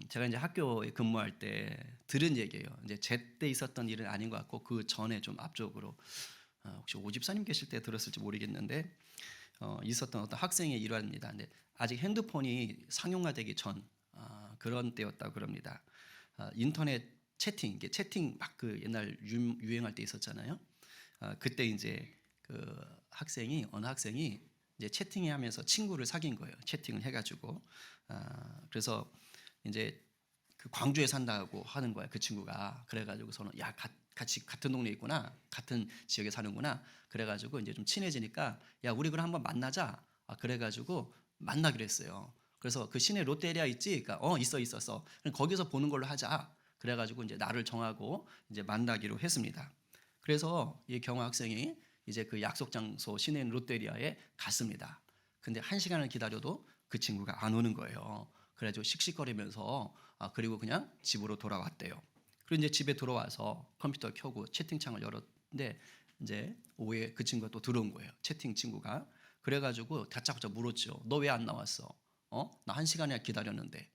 제가 이제 학교에 근무할 때 들은 얘기예요. 이제 제때 있었던 일은 아닌 것 같고 그 전에 좀 앞쪽으로 혹시 오 집사님 계실 때 들었을지 모르겠는데 있었던 어떤 학생의 일화입니다. 근데 아직 핸드폰이 상용화되기 전 그런 때였다고 그럽니다. 인터넷 채팅, 이게 채팅 막 그 옛날 유행할 때 있었잖아요. 그때 이제 그 어느 학생이 이제 채팅하면서 친구를 사귄 거예요. 채팅을 해가지고 그래서 이제 그 광주에 산다고 하는 거야 그 친구가. 그래가지고서는 야 같이 같은 동네에 있구나, 같은 지역에 사는구나. 그래가지고 이제 좀 친해지니까 야 우리 그럼 한번 만나자. 그래가지고 만나기로 했어요. 그래서 그 시내 롯데리아 있지? 그러니까 있었어. 그럼 거기서 보는 걸로 하자. 그래가지고 이제 날을 정하고 이제 만나기로 했습니다. 그래서 이 경화 학생이 이제 그 약속 장소 시내 롯데리아에 갔습니다. 근데 1시간을 기다려도 그 친구가 안 오는 거예요. 그래가지고 씩씩거리면서 그리고 그냥 집으로 돌아왔대요. 그리고 이제 집에 들어와서 컴퓨터 켜고 채팅창을 열었는데 이제 오후에 그 친구가 또 들어온 거예요. 채팅 친구가. 그래가지고 다짜고짜 물었죠. 너 왜 안 나왔어? 나 1시간이나 기다렸는데.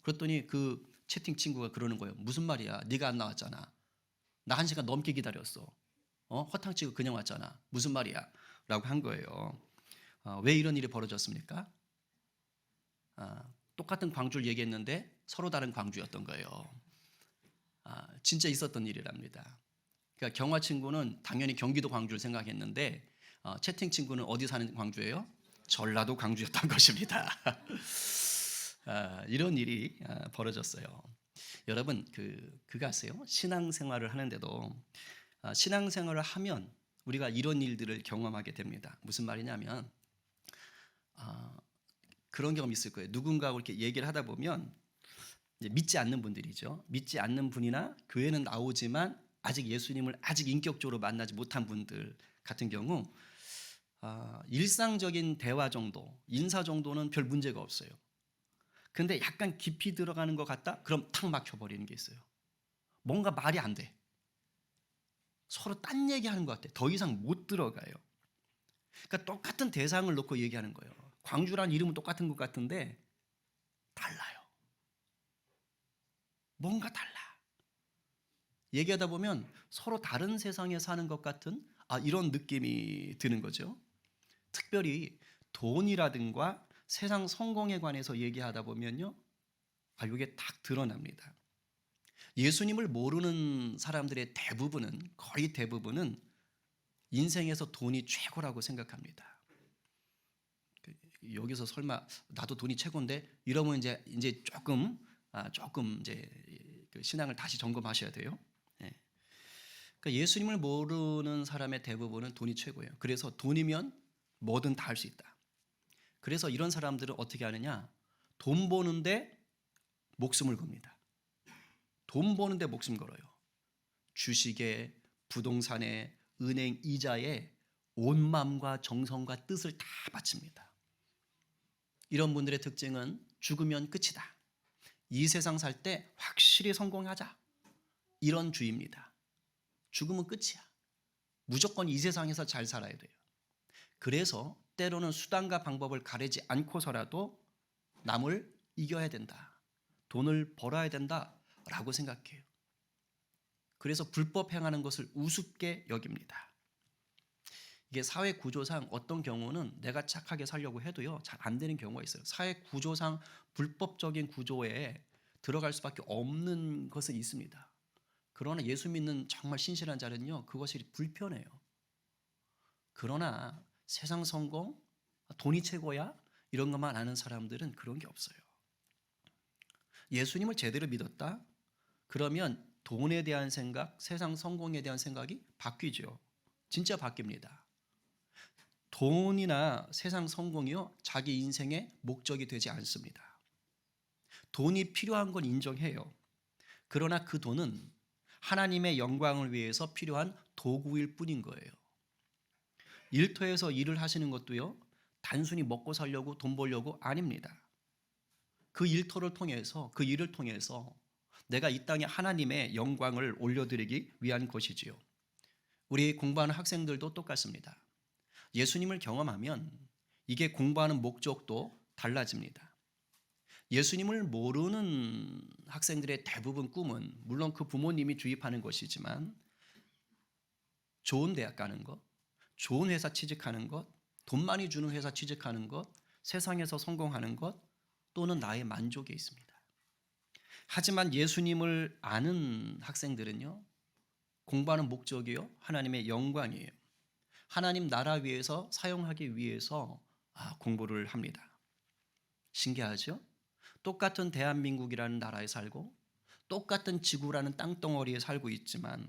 그랬더니 그 채팅 친구가 그러는 거예요. 무슨 말이야? 네가 안 나왔잖아. 나 1시간 넘게 기다렸어. 허탕치고 그냥 왔잖아. 무슨 말이야? 라고 한 거예요. 왜 이런 일이 벌어졌습니까? 똑같은 광주를 얘기했는데 서로 다른 광주였던 거예요. 진짜 있었던 일이랍니다. 그러니까 경화 친구는 당연히 경기도 광주를 생각했는데 채팅 친구는 어디 사는 광주예요? 전라도 광주였던 것입니다. 이런 일이 벌어졌어요. 여러분 그거 아세요? 신앙생활을 하는데도 신앙생활을 하면 우리가 이런 일들을 경험하게 됩니다. 무슨 말이냐면 그런 경험 있을 거예요. 누군가하고 이렇게 얘기를 하다 보면 이제 믿지 않는 분들이죠. 믿지 않는 분이나 교회는 나오지만 아직 예수님을 아직 인격적으로 만나지 못한 분들 같은 경우 일상적인 대화 정도, 인사 정도는 별 문제가 없어요. 근데 약간 깊이 들어가는 것 같다? 그럼 탁 막혀버리는 게 있어요. 뭔가 말이 안 돼. 서로 딴 얘기하는 것 같아. 더 이상 못 들어가요. 그러니까 똑같은 대상을 놓고 얘기하는 거예요. 광주란 이름은 똑같은 것 같은데 달라요. 뭔가 달라. 얘기하다 보면 서로 다른 세상에 사는 것 같은 이런 느낌이 드는 거죠. 특별히 돈이라든가 세상 성공에 관해서 얘기하다 보면요. 이게 딱 드러납니다. 예수님을 모르는 사람들의 거의 대부분은 인생에서 돈이 최고라고 생각합니다. 여기서 설마 나도 돈이 최고인데 이러면 이제 조금 이제 그 신앙을 다시 점검하셔야 돼요. 예. 그러니까 예수님을 모르는 사람의 대부분은 돈이 최고예요. 그래서 돈이면 뭐든 다 할 수 있다. 그래서 이런 사람들은 어떻게 하느냐? 돈 버는데 목숨을 겁니다. 돈 버는데 목숨 걸어요. 주식에, 부동산에, 은행 이자에 온 마음과 정성과 뜻을 다 바칩니다. 이런 분들의 특징은 죽으면 끝이다. 이 세상 살 때 확실히 성공하자. 이런 주의입니다. 죽으면 끝이야. 무조건 이 세상에서 잘 살아야 돼요. 그래서 때로는 수단과 방법을 가리지 않고서라도 남을 이겨야 된다. 돈을 벌어야 된다라고 생각해요. 그래서 불법 행하는 것을 우습게 여깁니다. 이게 사회 구조상 어떤 경우는 내가 착하게 살려고 해도요 잘 안 되는 경우가 있어요. 사회 구조상 불법적인 구조에 들어갈 수밖에 없는 것은 있습니다. 그러나 예수 믿는 정말 신실한 자는요 그것이 불편해요. 그러나 세상 성공, 돈이 최고야 이런 것만 아는 사람들은 그런 게 없어요. 예수님을 제대로 믿었다? 그러면 돈에 대한 생각, 세상 성공에 대한 생각이 바뀌죠. 진짜 바뀝니다. 돈이나 세상 성공이요 자기 인생의 목적이 되지 않습니다. 돈이 필요한 건 인정해요. 그러나 그 돈은 하나님의 영광을 위해서 필요한 도구일 뿐인 거예요. 일터에서 일을 하시는 것도요 단순히 먹고 살려고 돈 벌려고 아닙니다. 그 일터를 통해서 그 일을 통해서 내가 이 땅에 하나님의 영광을 올려드리기 위한 것이지요. 우리 공부하는 학생들도 똑같습니다. 예수님을 경험하면 이게 공부하는 목적도 달라집니다. 예수님을 모르는 학생들의 대부분 꿈은 물론 그 부모님이 주입하는 것이지만 좋은 대학 가는 것, 좋은 회사 취직하는 것, 돈 많이 주는 회사 취직하는 것, 세상에서 성공하는 것 또는 나의 만족에 있습니다. 하지만 예수님을 아는 학생들은요. 공부하는 목적이요. 하나님의 영광이에요. 하나님 나라 위해서 사용하기 위해서 공부를 합니다. 신기하죠? 똑같은 대한민국이라는 나라에 살고 똑같은 지구라는 땅덩어리에 살고 있지만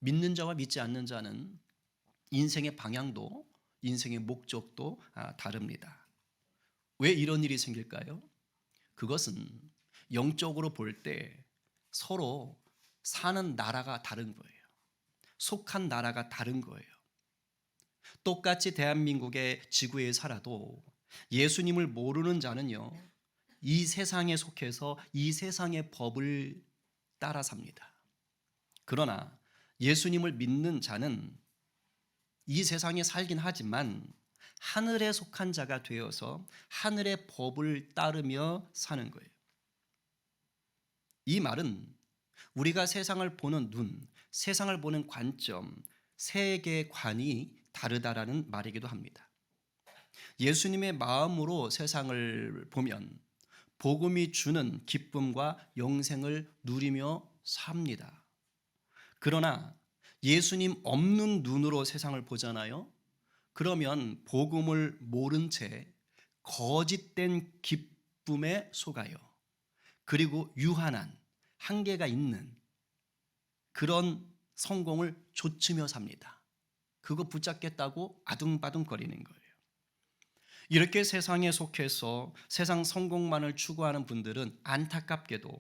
믿는 자와 믿지 않는 자는 인생의 방향도 인생의 목적도 다릅니다. 왜 이런 일이 생길까요? 그것은 영적으로 볼 때 서로 사는 나라가 다른 거예요. 속한 나라가 다른 거예요. 똑같이 대한민국의 지구에 살아도 예수님을 모르는 자는요, 이 세상에 속해서 이 세상의 법을 따라 삽니다. 그러나 예수님을 믿는 자는 이 세상에 살긴 하지만 하늘에 속한 자가 되어서 하늘의 법을 따르며 사는 거예요. 이 말은 우리가 세상을 보는 눈, 세상을 보는 관점, 세계관이 다르다라는 말이기도 합니다. 예수님의 마음으로 세상을 보면 복음이 주는 기쁨과 영생을 누리며 삽니다. 그러나 예수님 없는 눈으로 세상을 보잖아요. 그러면 복음을 모른 채 거짓된 기쁨에 속아요. 그리고 유한한 한계가 있는 그런 성공을 좇으며 삽니다. 그거 붙잡겠다고 아둥바둥거리는 거예요. 이렇게 세상에 속해서 세상 성공만을 추구하는 분들은 안타깝게도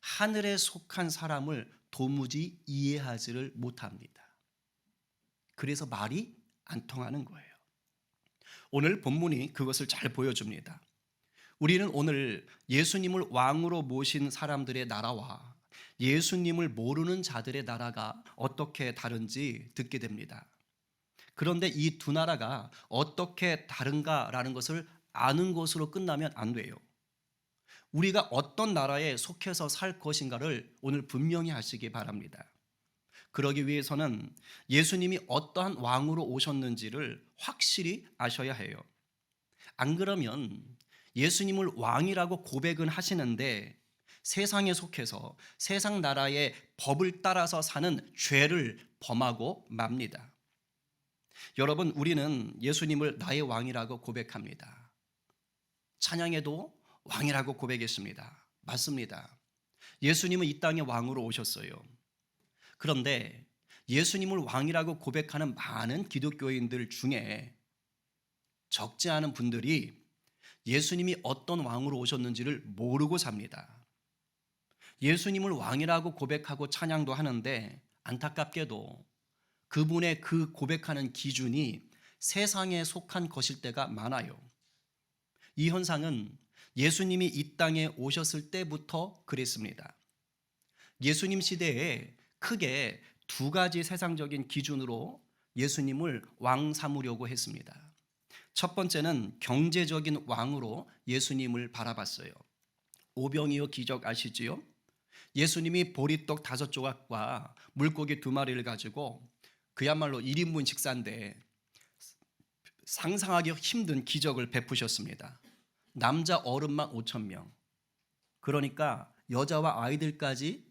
하늘에 속한 사람을 도무지 이해하지를 못합니다. 그래서 말이 안 통하는 거예요. 오늘 본문이 그것을 잘 보여줍니다. 우리는 오늘 예수님을 왕으로 모신 사람들의 나라와 예수님을 모르는 자들의 나라가 어떻게 다른지 듣게 됩니다. 그런데 이 두 나라가 어떻게 다른가라는 것을 아는 것으로 끝나면 안 돼요. 우리가 어떤 나라에 속해서 살 것인가를 오늘 분명히 하시기 바랍니다. 그러기 위해서는 예수님이 어떠한 왕으로 오셨는지를 확실히 아셔야 해요. 안 그러면 예수님을 왕이라고 고백은 하시는데 세상에 속해서 세상 나라의 법을 따라서 사는 죄를 범하고 맙니다. 여러분, 우리는 예수님을 나의 왕이라고 고백합니다. 찬양에도 왕이라고 고백했습니다. 맞습니다. 예수님은 이 땅에 왕으로 오셨어요. 그런데 예수님을 왕이라고 고백하는 많은 기독교인들 중에 적지 않은 분들이 예수님이 어떤 왕으로 오셨는지를 모르고 삽니다. 예수님을 왕이라고 고백하고 찬양도 하는데 안타깝게도 그분의 그 고백하는 기준이 세상에 속한 것일 때가 많아요. 이 현상은 예수님이 이 땅에 오셨을 때부터 그랬습니다. 예수님 시대에 크게 두 가지 세상적인 기준으로 예수님을 왕 삼으려고 했습니다. 첫 번째는 경제적인 왕으로 예수님을 바라봤어요. 오병이어 기적 아시지요? 예수님이 보리떡 5조각과 물고기 2마리를 가지고 그야말로 1인분 식사인데 상상하기 힘든 기적을 베푸셨습니다. 남자 어른만 5,000명. 그러니까 여자와 아이들까지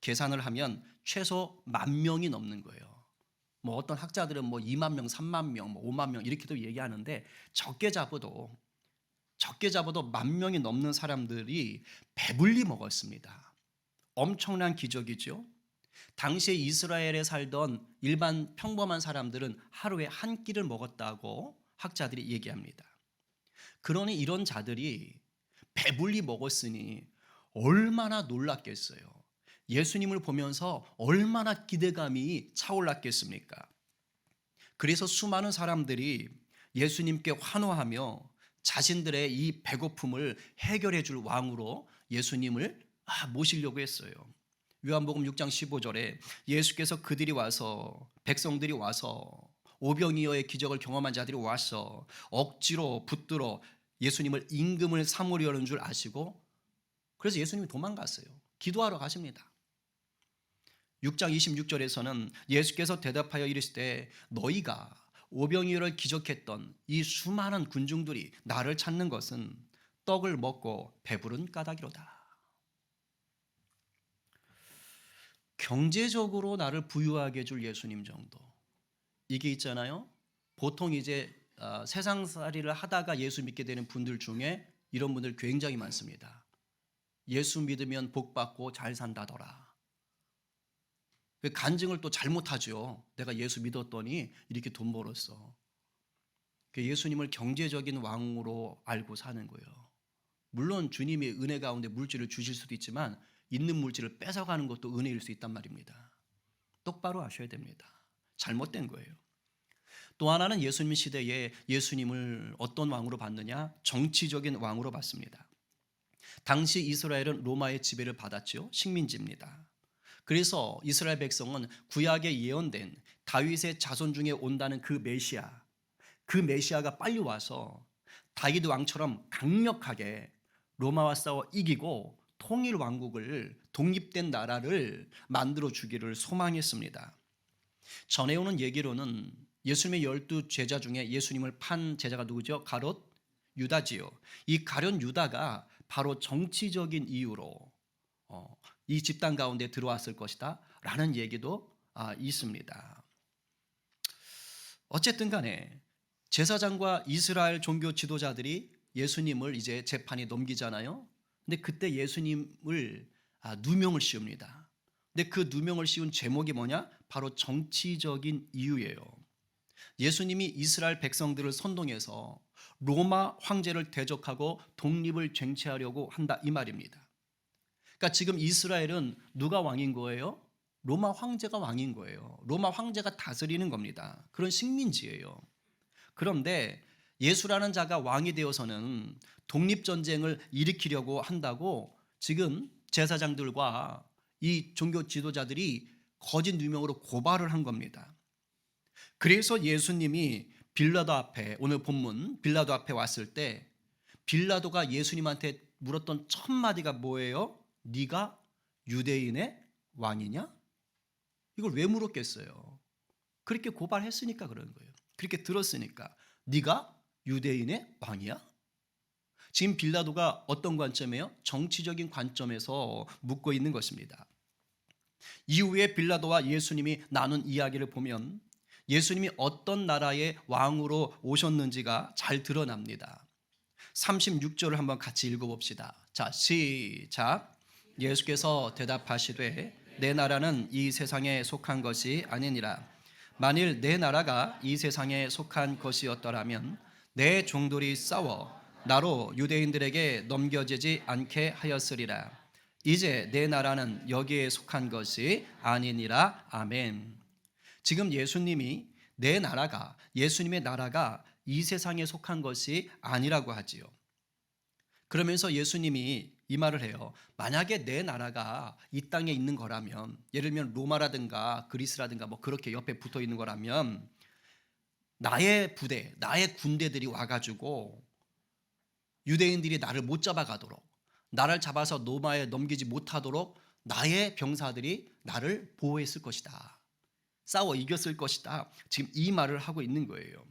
계산을 하면 최소 10,000명이 넘는 거예요. 뭐 어떤 학자들은 2만 명, 3만 명, 5만 명 이렇게도 얘기하는데 적게 잡아도 10,000명이 넘는 사람들이 배불리 먹었습니다. 엄청난 기적이죠. 당시에 이스라엘에 살던 일반 평범한 사람들은 하루에 한 끼를 먹었다고 학자들이 얘기합니다. 그러니 이런 자들이 배불리 먹었으니 얼마나 놀랐겠어요. 예수님을 보면서 얼마나 기대감이 차올랐겠습니까? 그래서 수많은 사람들이 예수님께 환호하며 자신들의 이 배고픔을 해결해 줄 왕으로 예수님을 모시려고 했어요. 요한복음 6장 15절에 예수께서 백성들이 와서 오병이어의 기적을 경험한 자들이 와서 억지로 붙들어 예수님을 임금을 삼으려는 줄 아시고 그래서 예수님이 도망갔어요. 기도하러 가십니다. 6장 26절에서는 예수께서 대답하여 이르시되 너희가 오병이어를 기적했던 이 수많은 군중들이 나를 찾는 것은 떡을 먹고 배부른 까닭이로다. 경제적으로 나를 부유하게 해줄 예수님 정도. 이게 있잖아요. 보통 이제 세상살이를 하다가 예수 믿게 되는 분들 중에 이런 분들 굉장히 많습니다. 예수 믿으면 복 받고 잘 산다더라. 간증을 또 잘못하죠. 내가 예수 믿었더니 이렇게 돈 벌었어. 예수님을 경제적인 왕으로 알고 사는 거예요. 물론 주님이 은혜 가운데 물질을 주실 수도 있지만 있는 물질을 뺏어가는 것도 은혜일 수 있단 말입니다. 똑바로 아셔야 됩니다. 잘못된 거예요. 또 하나는 예수님 시대에 예수님을 어떤 왕으로 봤느냐? 정치적인 왕으로 봤습니다. 당시 이스라엘은 로마의 지배를 받았죠. 식민지입니다. 그래서 이스라엘 백성은 구약에 예언된 다윗의 자손 중에 온다는 그 메시아가 빨리 와서 다윗 왕처럼 강력하게 로마와 싸워 이기고 통일 왕국을 독립된 나라를 만들어 주기를 소망했습니다. 전해오는 얘기로는 예수님의 12 제자 중에 예수님을 판 제자가 누구죠? 가룟 유다지요. 이 가룟 유다가 바로 정치적인 이유로 이 집단 가운데 들어왔을 것이다 라는 얘기도 있습니다. 어쨌든 간에 제사장과 이스라엘 종교 지도자들이 예수님을 이제 재판에 넘기잖아요. 근데 그때 예수님을 누명을 씌웁니다. 근데 그 누명을 씌운 제목이 뭐냐? 바로 정치적인 이유예요. 예수님이 이스라엘 백성들을 선동해서 로마 황제를 대적하고 독립을 쟁취하려고 한다 이 말입니다. 그러니까 지금 이스라엘은 누가 왕인 거예요? 로마 황제가 왕인 거예요. 로마 황제가 다스리는 겁니다. 그런 식민지예요. 그런데 예수라는 자가 왕이 되어서는 독립전쟁을 일으키려고 한다고 지금 제사장들과 이 종교 지도자들이 거짓 누명으로 고발을 한 겁니다. 그래서 예수님이 빌라도 앞에, 오늘 본문 빌라도 앞에 왔을 때 빌라도가 예수님한테 물었던 첫 마디가 뭐예요? 네가 유대인의 왕이냐? 이걸 왜 물었겠어요? 그렇게 고발했으니까 그런 거예요. 그렇게 들었으니까. 네가 유대인의 왕이야? 지금 빌라도가 어떤 관점이에요? 정치적인 관점에서 묻고 있는 것입니다. 이후에 빌라도와 예수님이 나눈 이야기를 보면 예수님이 어떤 나라의 왕으로 오셨는지가 잘 드러납니다. 36절을 한번 같이 읽어봅시다. 자, 시작. 예수께서 대답하시되 내 나라는 이 세상에 속한 것이 아니니라. 만일 내 나라가 이 세상에 속한 것이었더라면 내 종들이 싸워 나로 유대인들에게 넘겨지지 않게 하였으리라. 이제 내 나라는 여기에 속한 것이 아니니라. 아멘. 지금 예수님이 내 나라가, 예수님의 나라가 이 세상에 속한 것이 아니라고 하지요. 그러면서 예수님이 이 말을 해요. 만약에 내 나라가 이 땅에 있는 거라면, 예를 들면 로마라든가 그리스라든가 뭐 그렇게 옆에 붙어 있는 거라면 나의 부대, 나의 군대들이 와가지고 유대인들이 나를 못 잡아가도록, 나를 잡아서 로마에 넘기지 못하도록 나의 병사들이 나를 보호했을 것이다. 싸워 이겼을 것이다. 지금 이 말을 하고 있는 거예요.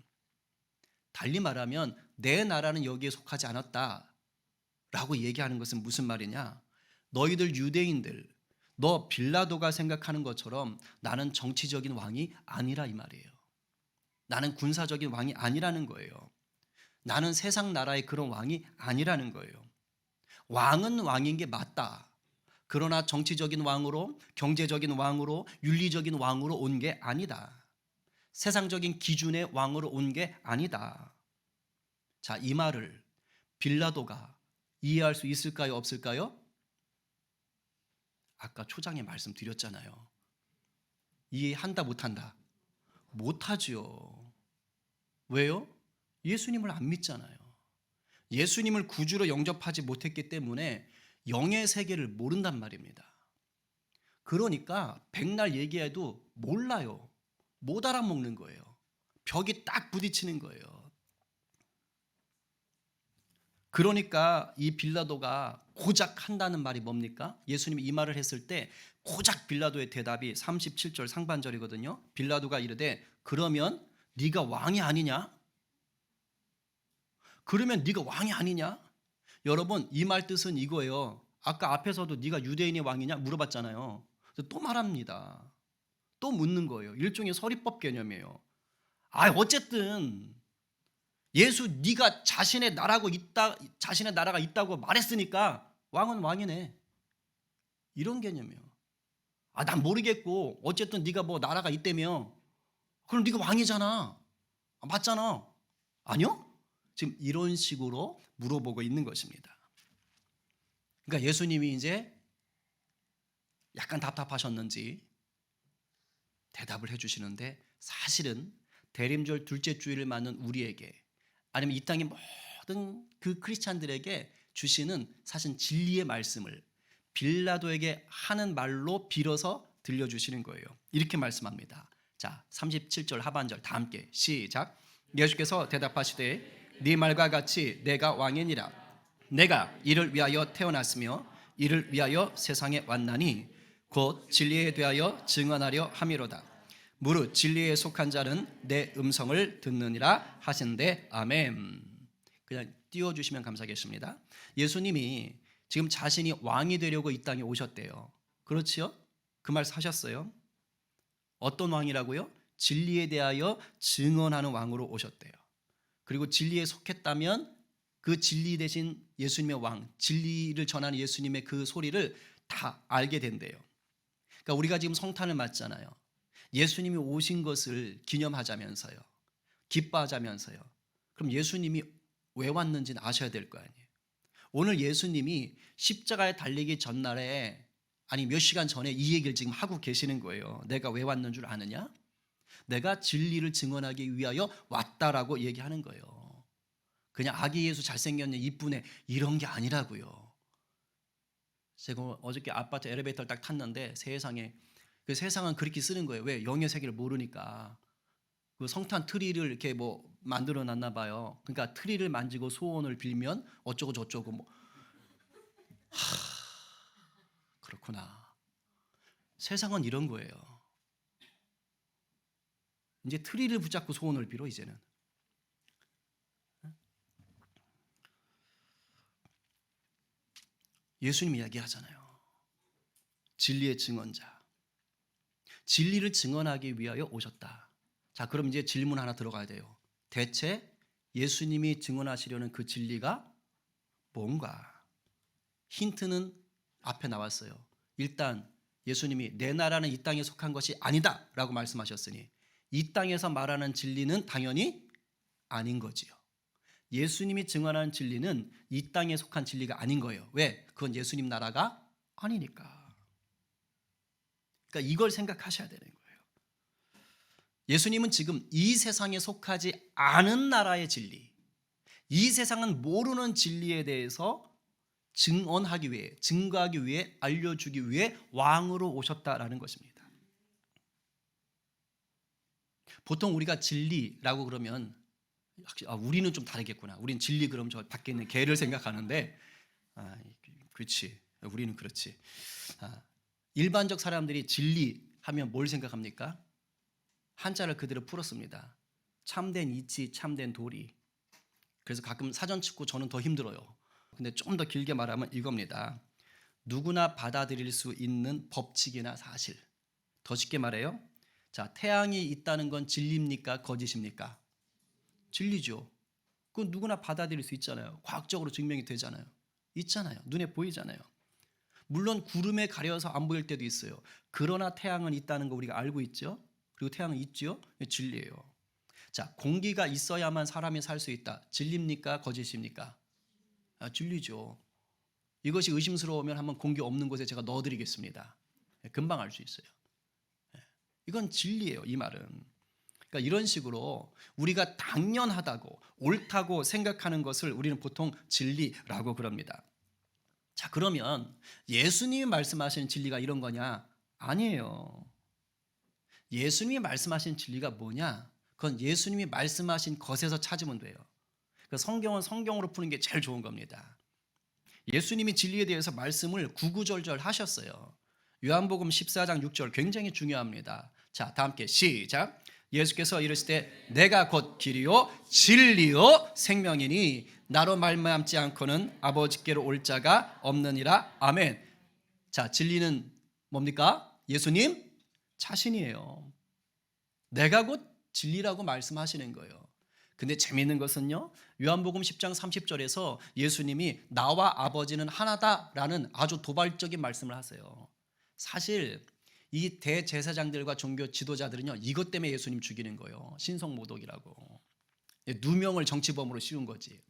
달리 말하면 내 나라는 여기에 속하지 않았다 라고 얘기하는 것은 무슨 말이냐? 너희들 유대인들, 너 빌라도가 생각하는 것처럼 나는 정치적인 왕이 아니라 이 말이에요. 나는 군사적인 왕이 아니라는 거예요. 나는 세상 나라의 그런 왕이 아니라는 거예요. 왕은 왕인 게 맞다. 그러나 정치적인 왕으로, 경제적인 왕으로, 윤리적인 왕으로 온 게 아니다. 세상적인 기준의 왕으로 온 게 아니다. 자, 이 말을 빌라도가 이해할 수 있을까요? 없을까요? 아까 초장에 말씀드렸잖아요. 이해한다 못한다? 못하죠. 왜요? 예수님을 안 믿잖아요. 예수님을 구주로 영접하지 못했기 때문에 영의 세계를 모른단 말입니다. 그러니까 백날 얘기해도 몰라요. 못 알아먹는 거예요. 벽이 딱 부딪히는 거예요. 그러니까 이 빌라도가 고작 한다는 말이 뭡니까? 예수님이 이 말을 했을 때 고작 빌라도의 대답이 37절 상반절이거든요. 빌라도가 이르되 그러면 네가 왕이 아니냐? 그러면 네가 왕이 아니냐? 여러분 이 말 뜻은 이거예요. 아까 앞에서도 네가 유대인의 왕이냐 물어봤잖아요. 또 말합니다. 또 묻는 거예요. 일종의 서리법 개념이에요. 어쨌든 예수 네가 자신의 나라가 있다고 말했으니까 왕은 왕이네. 이런 개념이에요. 난 모르겠고 어쨌든 네가 뭐 나라가 있다며. 그럼 네가 왕이잖아. 맞잖아. 아니요? 지금 이런 식으로 물어보고 있는 것입니다. 그러니까 예수님이 이제 약간 답답하셨는지 대답을 해주시는데 사실은 대림절 둘째 주일을 맞는 우리에게 아니면 이 땅의 모든 그 크리스찬들에게 주시는 사실 진리의 말씀을 빌라도에게 하는 말로 빌어서 들려주시는 거예요. 이렇게 말씀합니다. 자, 37절 하반절 다 함께 시작. 예수께서 대답하시되 네 말과 같이 내가 왕이니라. 내가 이를 위하여 태어났으며 이를 위하여 세상에 왔나니 곧 진리에 대하여 증언하려 함이로다. 무릇 진리에 속한 자는 내 음성을 듣느니라 하신대. 아멘. 그냥 띄워주시면 감사하겠습니다. 예수님이 지금 자신이 왕이 되려고 이 땅에 오셨대요. 그렇지요? 그 말씀 하셨어요. 어떤 왕이라고요? 진리에 대하여 증언하는 왕으로 오셨대요. 그리고 진리에 속했다면 그 진리 대신 예수님의 왕, 진리를 전하는 예수님의 그 소리를 다 알게 된대요. 그러니까 우리가 지금 성탄을 맞잖아요. 예수님이 오신 것을 기념하자면서요. 기뻐하자면서요. 그럼 예수님이 왜 왔는지는 아셔야 될 거 아니에요. 오늘 예수님이 십자가에 달리기 전날에 아니 몇 시간 전에 이 얘기를 지금 하고 계시는 거예요. 내가 왜 왔는 줄 아느냐? 내가 진리를 증언하기 위하여 왔다라고 얘기하는 거예요. 그냥 아기 예수 잘생겼네 이쁘네 이런 게 아니라고요. 제가 어저께 아파트 엘리베이터를 딱 탔는데 세상에 그 세상은 그렇게 쓰는 거예요. 왜? 영의 세계를 모르니까. 그 성탄 트리를 이렇게 뭐 만들어 놨나 봐요. 그러니까 트리를 만지고 소원을 빌면 어쩌고 저쩌고 뭐. 그렇구나. 세상은 이런 거예요. 이제 트리를 붙잡고 소원을 빌어 이제는. 예수님 이야기하잖아요. 진리의 증언자. 진리를 증언하기 위하여 오셨다. 자, 그럼 이제 질문 하나 들어가야 돼요. 대체 예수님이 증언하시려는 그 진리가 뭔가? 힌트는 앞에 나왔어요. 일단 예수님이 내 나라는 이 땅에 속한 것이 아니다 라고 말씀하셨으니 이 땅에서 말하는 진리는 당연히 아닌 거지요. 예수님이 증언하는 진리는 이 땅에 속한 진리가 아닌 거예요. 왜? 그건 예수님 나라가 아니니까. 그러니까 이걸 생각하셔야 되는 거예요. 예수님은 지금 이 세상에 속하지 않은 나라의 진리, 이 세상은 모르는 진리에 대해서 증언하기 위해, 증거하기 위해, 알려주기 위해 왕으로 오셨다라는 것입니다. 보통 우리가 진리라고 그러면 우리는 좀 다르겠구나. 우린 진리 그럼 저 밖에 있는 개를 생각하는데 그렇지. 우리는 그렇지. 일반적 사람들이 진리하면 뭘 생각합니까? 한자를 그대로 풀었습니다. 참된 이치, 참된 도리. 그래서 가끔 사전 찍고 저는 더 힘들어요. 근데 좀 더 길게 말하면 이겁니다. 누구나 받아들일 수 있는 법칙이나 사실. 더 쉽게 말해요. 자, 태양이 있다는 건 진리입니까? 거짓입니까? 진리죠. 그건 누구나 받아들일 수 있잖아요. 과학적으로 증명이 되잖아요. 있잖아요. 눈에 보이잖아요. 물론 구름에 가려서 안 보일 때도 있어요. 그러나 태양은 있다는 거 우리가 알고 있죠. 그리고 태양은 있죠. 진리예요. 자, 공기가 있어야만 사람이 살 수 있다. 진리입니까? 거짓입니까? 진리죠. 이것이 의심스러우면 한번 공기 없는 곳에 제가 넣어드리겠습니다. 금방 알 수 있어요. 이건 진리예요. 이 말은. 그러니까 이런 식으로 우리가 당연하다고 옳다고 생각하는 것을 우리는 보통 진리라고 그럽니다. 자, 그러면 예수님이 말씀하시는 진리가 이런 거냐? 아니에요. 예수님이 말씀하신 진리가 뭐냐? 그건 예수님이 말씀하신 것에서 찾으면 돼요. 그 성경은 성경으로 푸는 게 제일 좋은 겁니다. 예수님이 진리에 대해서 말씀을 구구절절 하셨어요. 요한복음 14장 6절 굉장히 중요합니다. 자, 다 함께 시작. 예수께서 이르실 때 내가 곧 길이요 진리요 생명이니 나로 말미암지 않고는 아버지께로 올 자가 없느니라. 아멘. 자, 진리는 뭡니까? 예수님 자신이에요. 내가 곧 진리라고 말씀하시는 거예요. 근데 재미있는 것은요, 요한복음 10장 30절에서 예수님이 나와 아버지는 하나다라는 아주 도발적인 말씀을 하세요. 사실 이 대제사장들과 종교 지도자들은요, 이것 때문에 예수님 죽이는 거예요. 신성모독이라고. 누명을 정치범으로 씌운 거지.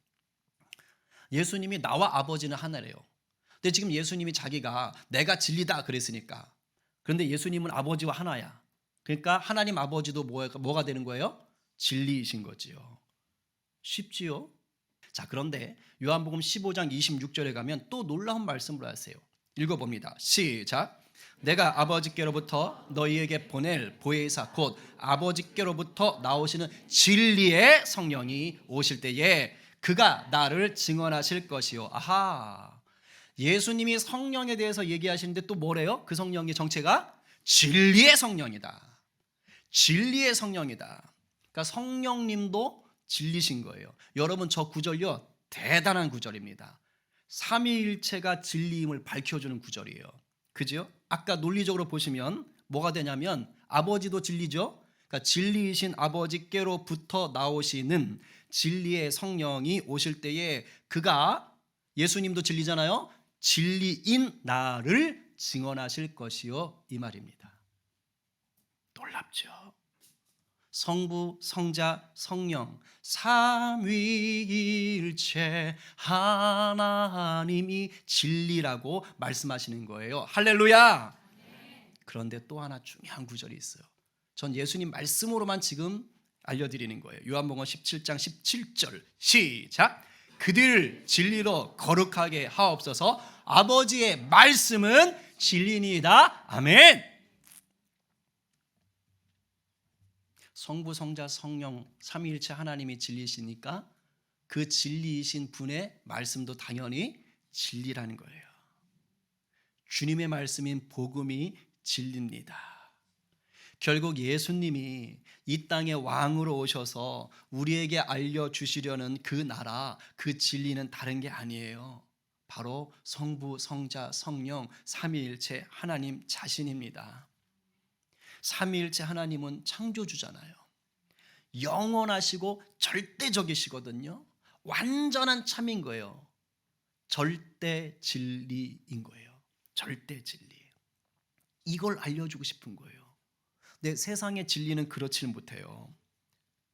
예수님이 나와 아버지는 하나래요. 근데 지금 예수님이 자기가 내가 진리다 그랬으니까. 그런데 예수님은 아버지와 하나야. 그러니까 하나님 아버지도 뭐가 되는 거예요? 진리이신 거지요. 쉽지요? 자, 그런데 요한복음 15장 26절에 가면 또 놀라운 말씀을 하세요. 읽어봅니다. 시작. 내가 아버지께로부터 너희에게 보낼 보혜사 곧 아버지께로부터 나오시는 진리의 성령이 오실 때에 그가 나를 증언하실 것이요. 아하. 예수님이 성령에 대해서 얘기하시는데 또 뭐래요? 그 성령의 정체가 진리의 성령이다. 진리의 성령이다. 그러니까 성령님도 진리신 거예요. 여러분, 저 구절요 대단한 구절입니다. 삼위일체가 진리임을 밝혀주는 구절이에요. 그죠? 아까 논리적으로 보시면 뭐가 되냐면 아버지도 진리죠. 그러니까 진리이신 아버지께로부터 나오시는 진리의 성령이 오실 때에 그가, 예수님도 진리잖아요, 진리인 나를 증언하실 것이요, 이 말입니다. 놀랍죠? 성부, 성자, 성령 삼위일체 하나님이 진리라고 말씀하시는 거예요. 할렐루야. 그런데 또 하나 중요한 구절이 있어요. 전 예수님 말씀으로만 지금 알려드리는 거예요. 요한복음 17장 17절 시작. 그들 진리로 거룩하게 하옵소서. 아버지의 말씀은 진리니이다. 아멘. 성부, 성자, 성령 삼위일체 하나님이 진리시니까 그 진리이신 분의 말씀도 당연히 진리라는 거예요. 주님의 말씀인 복음이 진리입니다. 결국 예수님이 이 땅에 왕으로 오셔서 우리에게 알려주시려는 그 나라, 그 진리는 다른 게 아니에요. 바로 성부, 성자, 성령 삼위일체 하나님 자신입니다. 삼위일체 하나님은 창조주잖아요. 영원하시고 절대적이시거든요. 완전한 참인 거예요. 절대 진리인 거예요. 절대 진리. 이걸 알려주고 싶은 거예요. 근데 세상의 진리는 그렇지는 못해요.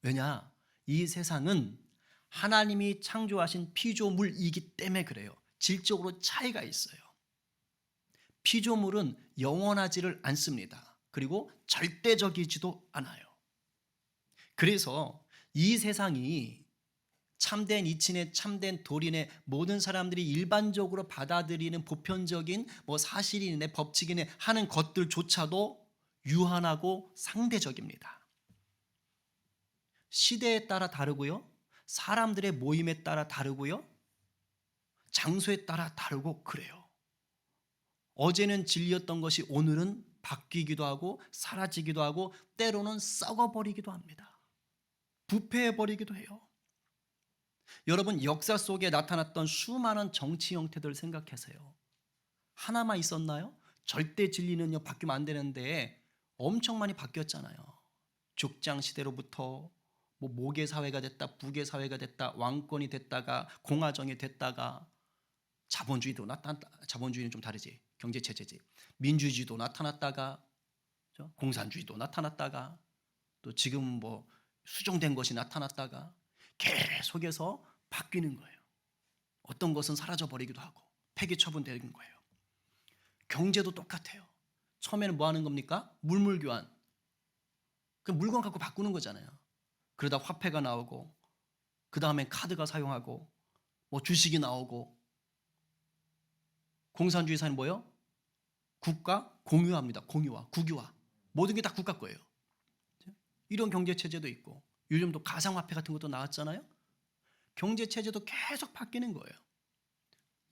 왜냐? 이 세상은 하나님이 창조하신 피조물이기 때문에 그래요. 질적으로 차이가 있어요. 피조물은 영원하지를 않습니다. 그리고 절대적이지도 않아요. 그래서 이 세상이 참된 이치네, 참된 도리네, 모든 사람들이 일반적으로 받아들이는 보편적인 사실이네, 법칙이네 하는 것들조차도 유한하고 상대적입니다. 시대에 따라 다르고요, 사람들의 모임에 따라 다르고요, 장소에 따라 다르고 그래요. 어제는 진리였던 것이 오늘은 바뀌기도 하고 사라지기도 하고 때로는 썩어버리기도 합니다. 부패해버리기도 해요. 여러분, 역사 속에 나타났던 수많은 정치 형태들을 생각하세요. 하나만 있었나요? 절대 진리는요 바뀌면 안 되는데 엄청 많이 바뀌었잖아요. 족장 시대로부터 모계 사회가 됐다, 부계 사회가 됐다, 왕권이 됐다가 공화정이 됐다가 자본주의도 나타났다. 자본주의는 좀 다르지. 경제 체제지. 민주주의도 나타났다가 공산주의도 나타났다가 또 지금 수정된 것이 나타났다가 계속해서 바뀌는 거예요. 어떤 것은 사라져 버리기도 하고 폐기 처분되는 거예요. 경제도 똑같아요. 처음에는 뭐 하는 겁니까? 물물 교환. 그 물건 갖고 바꾸는 거잖아요. 그러다 화폐가 나오고 그 다음에 카드가 사용하고 주식이 나오고, 공산주의 사는 뭐예요? 국가 공유합니다. 공유화, 국유화. 모든 게 다 국가 거예요. 이런 경제 체제도 있고 요즘도 가상화폐 같은 것도 나왔잖아요. 경제 체제도 계속 바뀌는 거예요.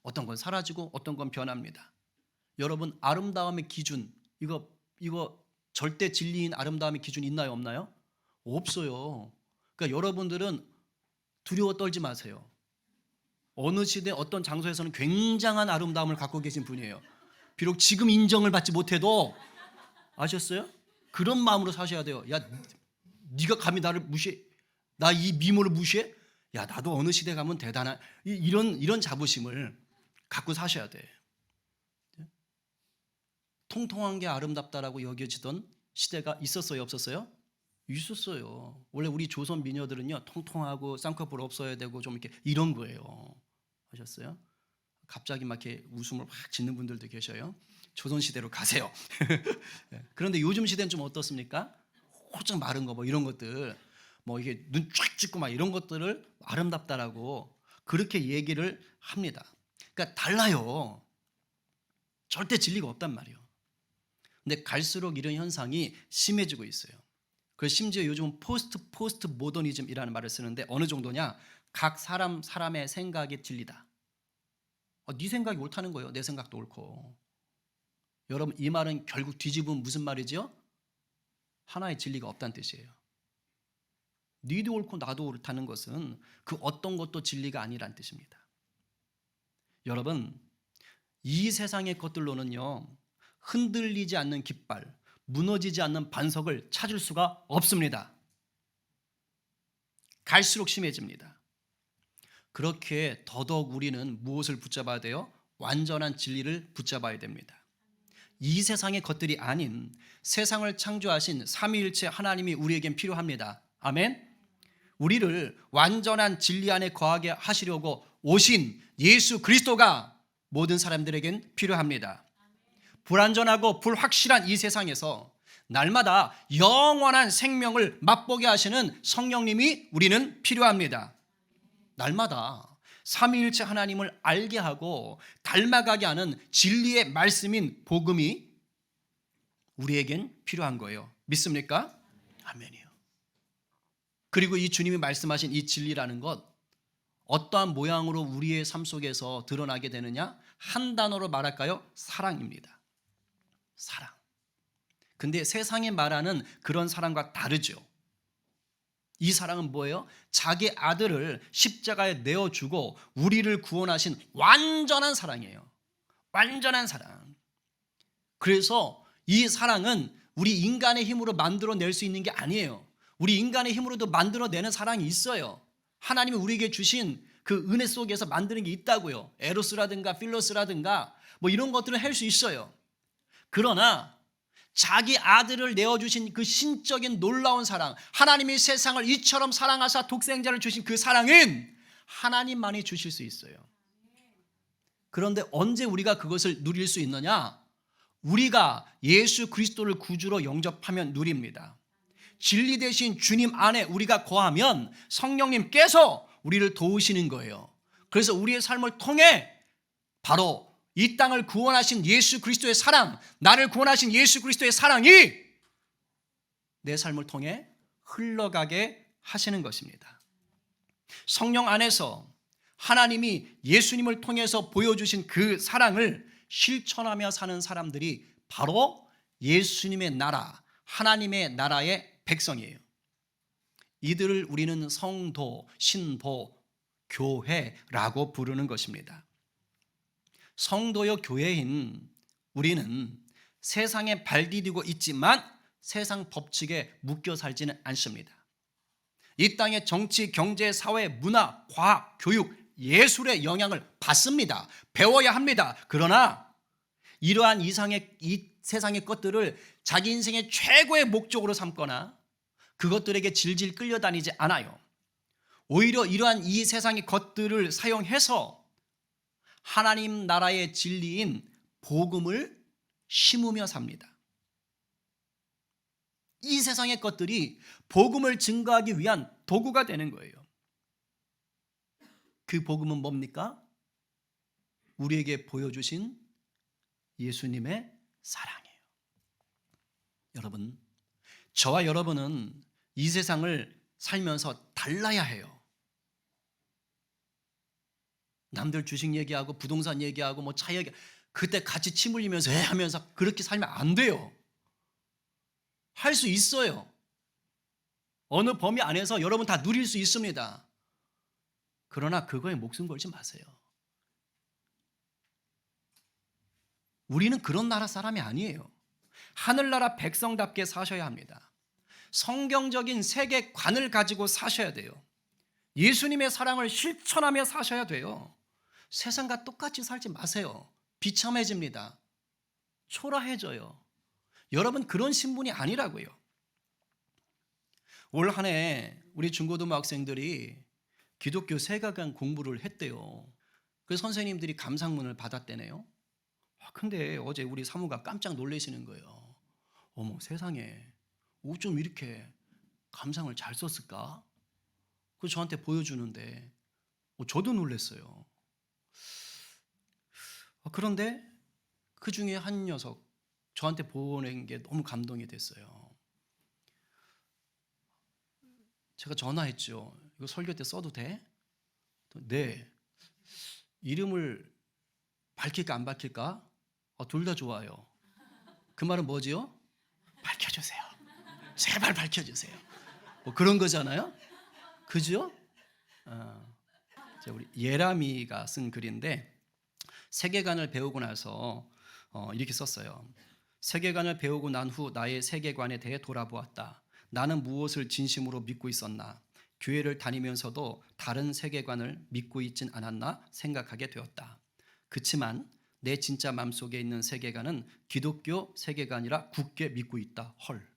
어떤 건 사라지고 어떤 건 변합니다. 여러분, 아름다움의 기준, 이거 절대 진리인 아름다움의 기준 있나요, 없나요? 없어요. 그러니까 여러분들은 두려워 떨지 마세요. 어느 시대 어떤 장소에서는 굉장한 아름다움을 갖고 계신 분이에요. 비록 지금 인정을 받지 못해도, 아셨어요? 그런 마음으로 사셔야 돼요. 야, 네가 감히 나를 무시해? 나 이 미모를 무시해? 야, 나도 어느 시대 가면 대단한, 이런 자부심을 갖고 사셔야 돼. 통통한 게 아름답다라고 여겨지던 시대가 있었어요, 없었어요? 있었어요. 원래 우리 조선 미녀들은요, 통통하고 쌍꺼풀 없어야 되고 좀 이렇게 이런 거예요. 아셨어요? 갑자기 막 이렇게 웃음을 확 짓는 분들도 계셔요. 조선 시대로 가세요. 그런데 요즘 시대는 좀 어떻습니까? 호적 마른 거 뭐 이런 것들, 뭐 이게 눈 쫙 찍고 막 이런 것들을 아름답다라고 그렇게 얘기를 합니다. 그러니까 달라요. 절대 진리가 없단 말이에요. 근데 갈수록 이런 현상이 심해지고 있어요. 그래서 심지어 요즘은 포스트 모더니즘이라는 말을 쓰는데 어느 정도냐? 각 사람의 생각이 진리다. 네 생각이 옳다는 거예요. 내 생각도 옳고. 여러분, 이 말은 결국 뒤집으면 무슨 말이죠? 하나의 진리가 없다는 뜻이에요. 니도 옳고 나도 옳다는 것은 그 어떤 것도 진리가 아니란 뜻입니다. 여러분, 이 세상의 것들로는요, 흔들리지 않는 깃발, 무너지지 않는 반석을 찾을 수가 없습니다. 갈수록 심해집니다. 그렇게 더더욱 우리는 무엇을 붙잡아야 돼요? 완전한 진리를 붙잡아야 됩니다. 이 세상의 것들이 아닌 세상을 창조하신 삼위일체 하나님이 우리에겐 필요합니다. 아멘. 우리를 완전한 진리 안에 거하게 하시려고 오신 예수 그리스도가 모든 사람들에겐 필요합니다. 불완전하고 불확실한 이 세상에서 날마다 영원한 생명을 맛보게 하시는 성령님이 우리는 필요합니다. 날마다 삼위일체 하나님을 알게 하고 닮아가게 하는 진리의 말씀인 복음이 우리에겐 필요한 거예요. 믿습니까? 아멘이요. 그리고 이 주님이 말씀하신 이 진리라는 것, 어떠한 모양으로 우리의 삶 속에서 드러나게 되느냐? 한 단어로 말할까요? 사랑입니다. 사랑. 근데 세상에 말하는 그런 사랑과 다르죠. 이 사랑은 뭐예요? 자기 아들을 십자가에 내어주고 우리를 구원하신 완전한 사랑이에요. 완전한 사랑. 그래서 이 사랑은 우리 인간의 힘으로 만들어낼 수 있는 게 아니에요. 우리 인간의 힘으로도 만들어내는 사랑이 있어요. 하나님이 우리에게 주신 그 은혜 속에서 만드는 게 있다고요. 에로스라든가 필로스라든가 뭐 이런 것들을 할 수 있어요. 그러나 자기 아들을 내어주신 그 신적인 놀라운 사랑, 하나님이 세상을 이처럼 사랑하사 독생자를 주신 그 사랑은 하나님만이 주실 수 있어요. 그런데 언제 우리가 그것을 누릴 수 있느냐? 우리가 예수 그리스도를 구주로 영접하면 누립니다. 진리 되신 주님 안에 우리가 거하면 성령님께서 우리를 도우시는 거예요. 그래서 우리의 삶을 통해 바로 이 땅을 구원하신 예수 그리스도의 사랑, 나를 구원하신 예수 그리스도의 사랑이 내 삶을 통해 흘러가게 하시는 것입니다. 성령 안에서 하나님이 예수님을 통해서 보여주신 그 사랑을 실천하며 사는 사람들이 바로 예수님의 나라, 하나님의 나라의 백성이에요. 이들을 우리는 성도, 신보, 교회라고 부르는 것입니다. 성도요 교회인 우리는 세상에 발 디디고 있지만 세상 법칙에 묶여 살지는 않습니다. 이 땅의 정치, 경제, 사회, 문화, 과학, 교육, 예술의 영향을 받습니다. 배워야 합니다. 그러나 이러한 이 세상의 것들을 자기 인생의 최고의 목적으로 삼거나 그것들에게 질질 끌려다니지 않아요. 오히려 이러한 이 세상의 것들을 사용해서 하나님 나라의 진리인 복음을 심으며 삽니다. 이 세상의 것들이 복음을 증거하기 위한 도구가 되는 거예요. 그 복음은 뭡니까? 우리에게 보여주신 예수님의 사랑이에요. 여러분, 저와 여러분은 이 세상을 살면서 달라야 해요. 남들 주식 얘기하고 부동산 얘기하고 뭐 차 얘기, 그때 같이 침 흘리면서 하면서 그렇게 살면 안 돼요. 할 수 있어요. 어느 범위 안에서 여러분 다 누릴 수 있습니다. 그러나 그거에 목숨 걸지 마세요. 우리는 그런 나라 사람이 아니에요. 하늘나라 백성답게 사셔야 합니다. 성경적인 세계관을 가지고 사셔야 돼요. 예수님의 사랑을 실천하며 사셔야 돼요. 세상과 똑같이 살지 마세요. 비참해집니다. 초라해져요. 여러분 그런 신분이 아니라고요. 올 한 해 우리 중고등부 학생들이 기독교 세계관 공부를 했대요. 그 선생님들이 감상문을 받았대네요. 근데 어제 우리 사무가 깜짝 놀라시는 거예요. 어머 세상에 어쩜 이렇게 감상을 잘 썼을까? 그래서 저한테 보여주는데 저도 놀랐어요. 그런데 그 중에 한 녀석 저한테 보낸 게 너무 감동이 됐어요. 제가 전화했죠. 이거 설교 때 써도 돼? 네. 이름을 밝힐까 안 밝힐까? 둘 다 좋아요. 그 말은 뭐지요? 밝혀주세요. 제발 밝혀주세요. 뭐 그런 거잖아요. 그죠? 우리 예람이가 쓴 글인데 세계관을 배우고 나서 이렇게 썼어요. 세계관을 배우고 난 후 나의 세계관에 대해 돌아보았다. 나는 무엇을 진심으로 믿고 있었나? 교회를 다니면서도 다른 세계관을 믿고 있진 않았나 생각하게 되었다. 그치만 내 진짜 마음속에 있는 세계관은 기독교 세계관이라 굳게 믿고 있다. 헐.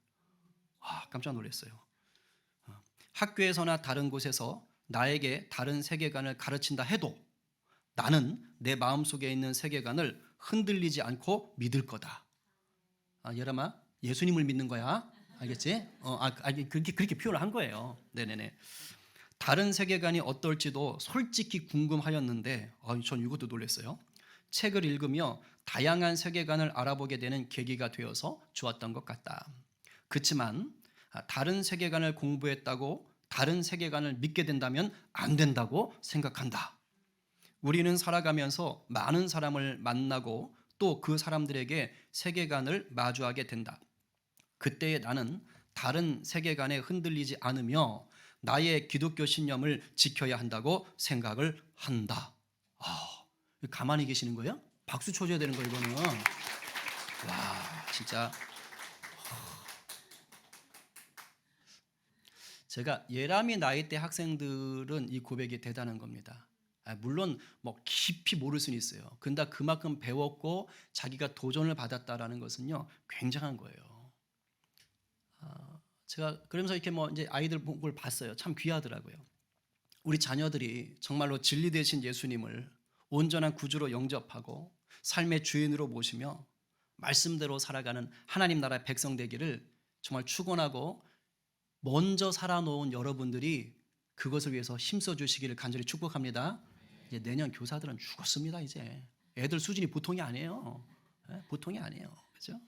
깜짝 놀랐어요. 학교에서나 다른 곳에서 나에게 다른 세계관을 가르친다 해도 나는 내 마음속에 있는 세계관을 흔들리지 않고 믿을 거다. 예람아, 예수님을 믿는 거야. 알겠지? 그렇게 표현을 한 거예요. 네네네. 다른 세계관이 어떨지도 솔직히 궁금하였는데, 전 이것도 놀랐어요. 책을 읽으며 다양한 세계관을 알아보게 되는 계기가 되어서 좋았던 것 같다. 그렇지만 다른 세계관을 공부했다고 다른 세계관을 믿게 된다면 안 된다고 생각한다. 우리는 살아가면서 많은 사람을 만나고 또 그 사람들에게 세계관을 마주하게 된다. 그때에 나는 다른 세계관에 흔들리지 않으며 나의 기독교 신념을 지켜야 한다고 생각을 한다. 가만히 계시는 거예요? 박수 쳐줘야 되는 거예요, 이거는. 와, 진짜. 제가 예람이 나이 때 학생들은 이 고백이 대단한 겁니다. 물론 뭐 깊이 모를 수는 있어요. 근데 그만큼 배웠고 자기가 도전을 받았다라는 것은요 굉장한 거예요. 제가 그러면서 이렇게 뭐 이제 아이들 본 걸 봤어요. 참 귀하더라고요. 우리 자녀들이 정말로 진리 되신 예수님을 온전한 구주로 영접하고 삶의 주인으로 모시며 말씀대로 살아가는 하나님 나라의 백성 되기를 정말 축원하고 먼저 살아놓은 여러분들이 그것을 위해서 힘써 주시기를 간절히 축복합니다. 이제 내년 교사들은 죽었습니다. 이제 애들 수준이 보통이 아니에요. 보통이 아니에요. 그렇죠?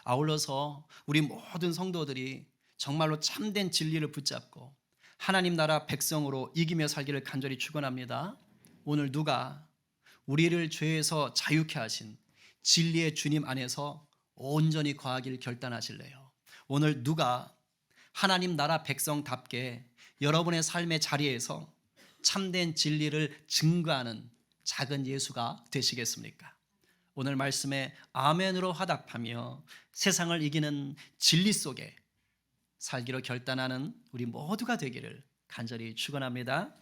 아울러서 우리 모든 성도들이 정말로 참된 진리를 붙잡고 하나님 나라 백성으로 이기며 살기를 간절히 축원합니다. 오늘 누가 우리를 죄에서 자유케 하신 진리의 주님 안에서 온전히 거하기를 결단하실래요? 오늘 누가 하나님 나라 백성답게 여러분의 삶의 자리에서 참된 진리를 증거하는 작은 예수가 되시겠습니까? 오늘 말씀에 아멘으로 화답하며 세상을 이기는 진리 속에 살기로 결단하는 우리 모두가 되기를 간절히 축원합니다.